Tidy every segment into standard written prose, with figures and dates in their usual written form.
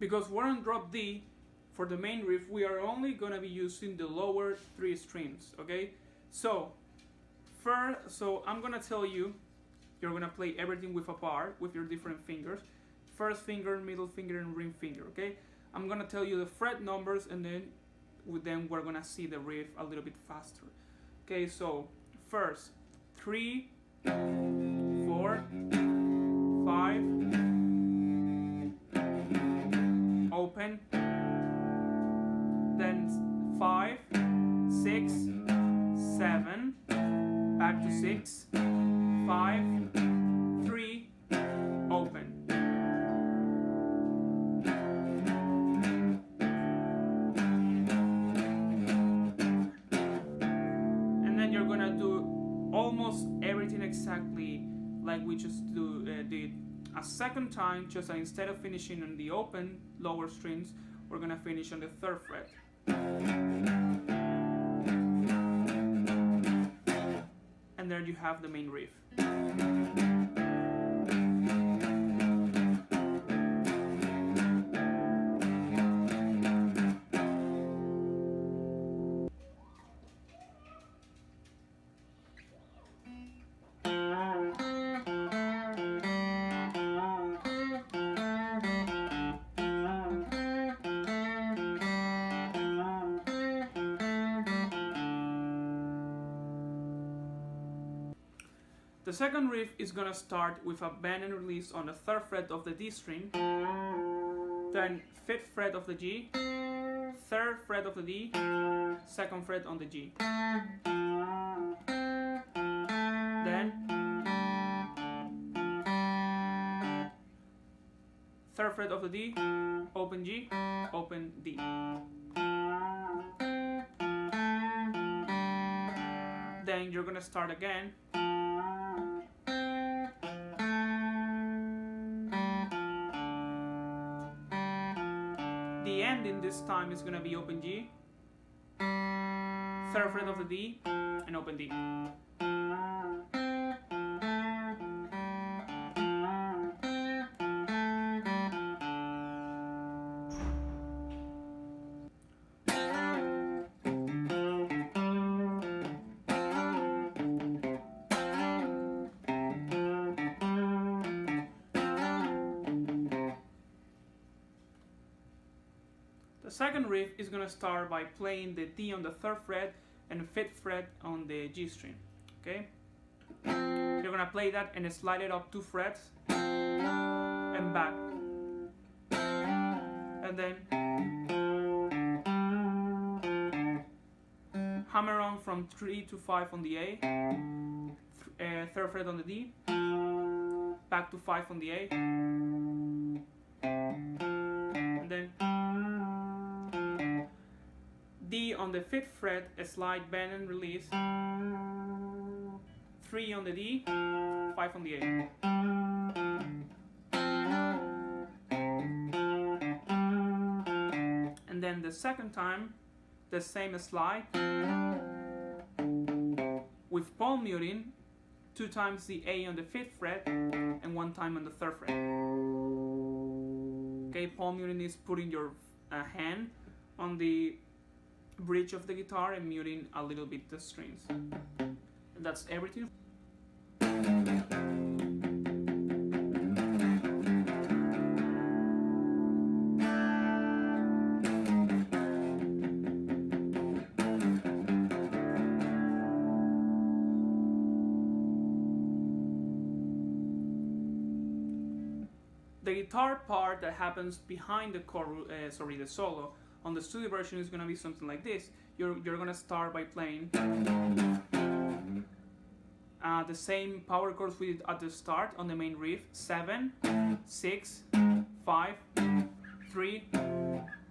because we're on drop D, for the main riff, we are only gonna be using the lower 3 strings, okay? So I'm gonna tell you, you're gonna play everything with a bar, with your different fingers. First finger, middle finger, and ring finger, okay? I'm gonna tell you the fret numbers, and then we're gonna see the riff a little bit faster. Okay, so first, 3, 4, 5, open, then 5, 6, 7, back to 6, 5, 3, open. And then you're gonna do almost everything exactly like we just did a second time, just instead of finishing on the open lower strings, we're gonna finish on the 3rd fret. And there you have the main riff. The second riff is gonna start with a bend and release on the 3rd fret of the D string, then 5th fret of the G, 3rd fret of the D, 2nd fret on the G. Then 3rd fret of the D, open G, open D. Then you're gonna start again. The ending this time is gonna be open G, 3rd fret of the D, and open D. The second riff is gonna start by playing the D on the 3rd fret and 5th fret on the G string. Okay? You're gonna play that and slide it up 2 frets and back. And then hammer on from 3 to 5 on the A, 3rd fret on the D, back to 5 on the A, and then D on the 5th fret, a slide, bend and release, 3 on the D, 5 on the A. And then the second time, the same slide, with palm muting, 2 times the A on the 5th fret, and 1 time on the 3rd fret. Okay, palm muting is putting your hand on the bridge of the guitar and muting a little bit the strings. And that's everything. The guitar part that happens behind the the solo on the studio version is gonna be something like this. You're gonna start by playing the same power chords we did at the start on the main riff: 7, 6, 5, 3,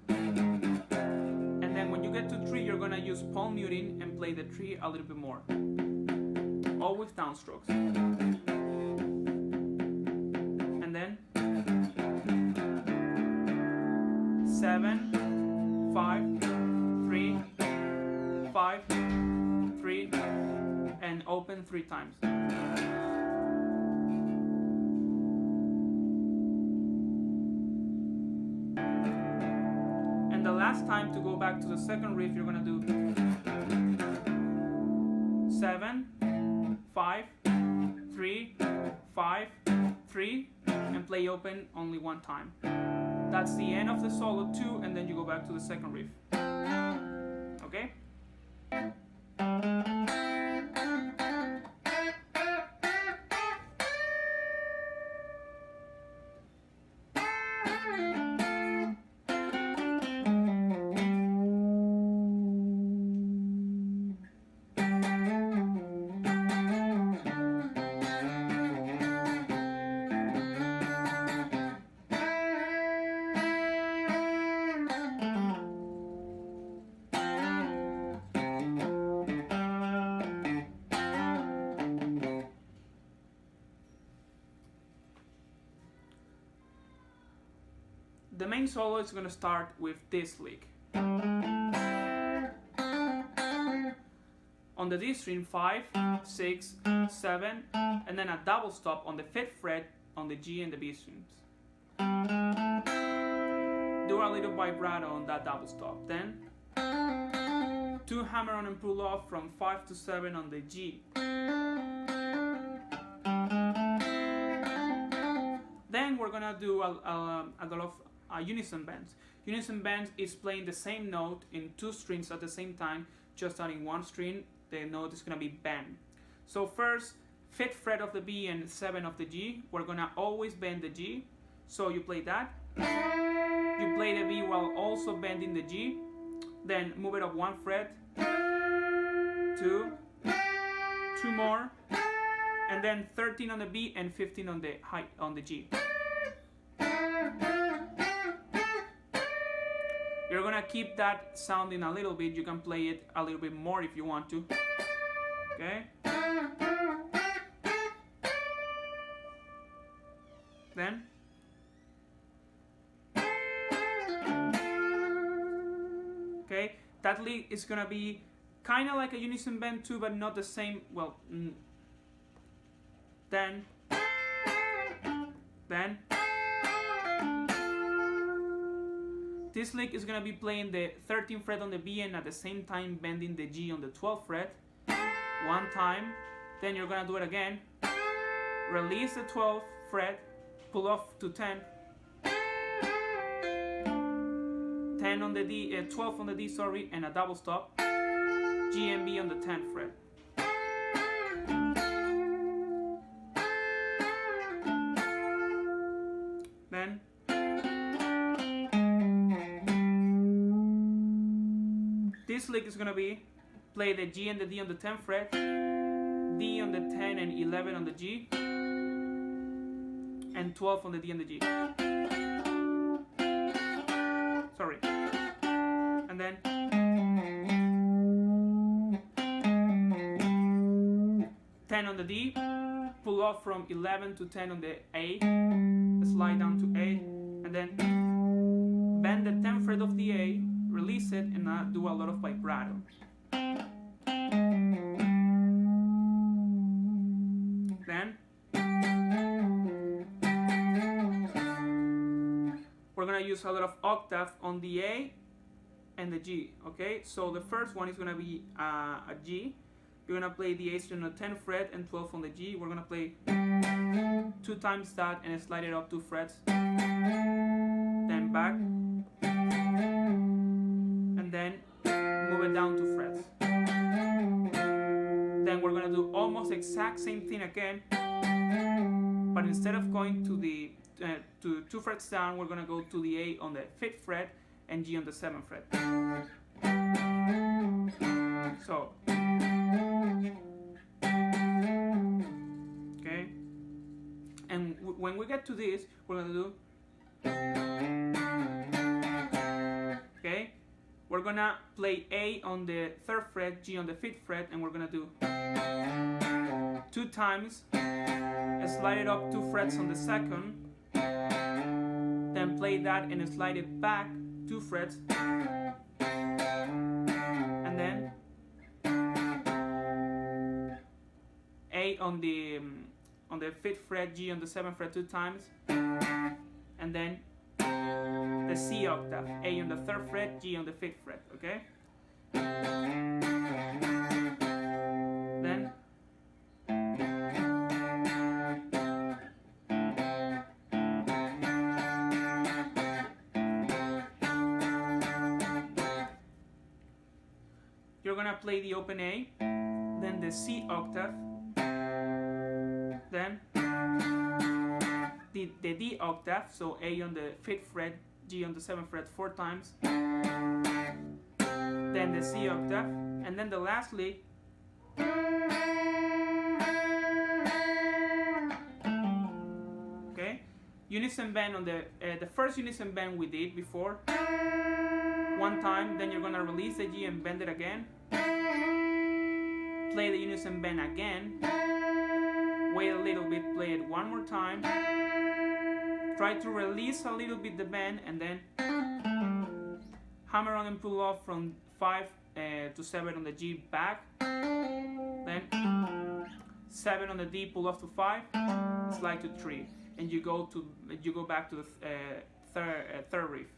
and then when you get to 3, you're gonna use palm muting and play the 3 a little bit more, all with downstrokes. And then 7, 5, 3, 5, 3, and open 3 times. last time to go back to the second riff, you're gonna do 7, 5, 3, 5, 3, and play open only one time. That's the end of the solo 2, and then you go back to the second riff. Okay? The main solo is going to start with this lick. On the D string, 5, 6, 7, and then a double stop on the 5th fret on the G and the B strings. Do a little vibrato on that double stop. Then 2 hammer on and pull off from 5 to 7 on the G. Then we're gonna do a lot of unison bends. Unison bends is playing the same note in 2 strings at the same time, just that in 1 string the note is gonna be bent. So first, 5th fret of the B and 7 of the G, we're gonna always bend the G. So you play that. You play the B while also bending the G. Then move it up 1 fret, 2, 2 more, and then 13 on the B and 15 on the G. You're gonna keep that sounding a little bit. You can play it a little bit more if you want to. Okay? Then okay, that lick is gonna be kind of like a unison bend too, but not the same. Well, then this lick is gonna be playing the 13th fret on the B and at the same time bending the G on the 12th fret 1 time. Then you're gonna do it again. Release the 12th fret, pull off to 10. 10 on the D, 12 on the D, sorry, and a double stop. G and B on the 10th fret. Then this lick is gonna be play the G and the D on the 10th fret, D on the 10 and 11 on the G, and 12 on the D and the G. Sorry. And then 10 on the D, pull off from 11 to 10 on the A, slide down to A, and then bend the 10th fret of the A, release it, and do a lot of vibrato. Then we're gonna use a lot of octave on the A and the G. Okay, so the first one is gonna be a G. You're gonna play the A string on the 10th fret and 12 on the G. We're gonna play 2 times that and slide it up 2 frets, then back, and then move it down 2 frets. Then we're gonna do almost exact same thing again, but instead of going to the to 2 frets down, we're gonna go to the A on the 5th fret and G on the 7th fret. So, okay, and when we get to this, we're gonna do, okay, we're gonna play A on the 3rd fret, G on the 5th fret, and we're gonna do 2 times, slide it up 2 frets on the 2nd, then play that and slide it back 2 frets, and then A on the 5th fret, G on the 7th fret 2 times, and then the the C octave, A on the 3rd fret, G on the 5th fret, okay? Then you're gonna play the open A, then the C octave, then the D octave, so A on the 5th fret, G on the 7th fret 4 times, then the C octave, and then the lastly, okay, unison bend on the first unison bend we did before, 1 time, then you're gonna release the G and bend it again, play the unison bend again, wait a little bit, play it 1 more time, try to release a little bit the bend, and then hammer on and pull off from 5 to 7 on the G back, then 7 on the D, pull off to 5, slide to 3, and you go back to the third riff.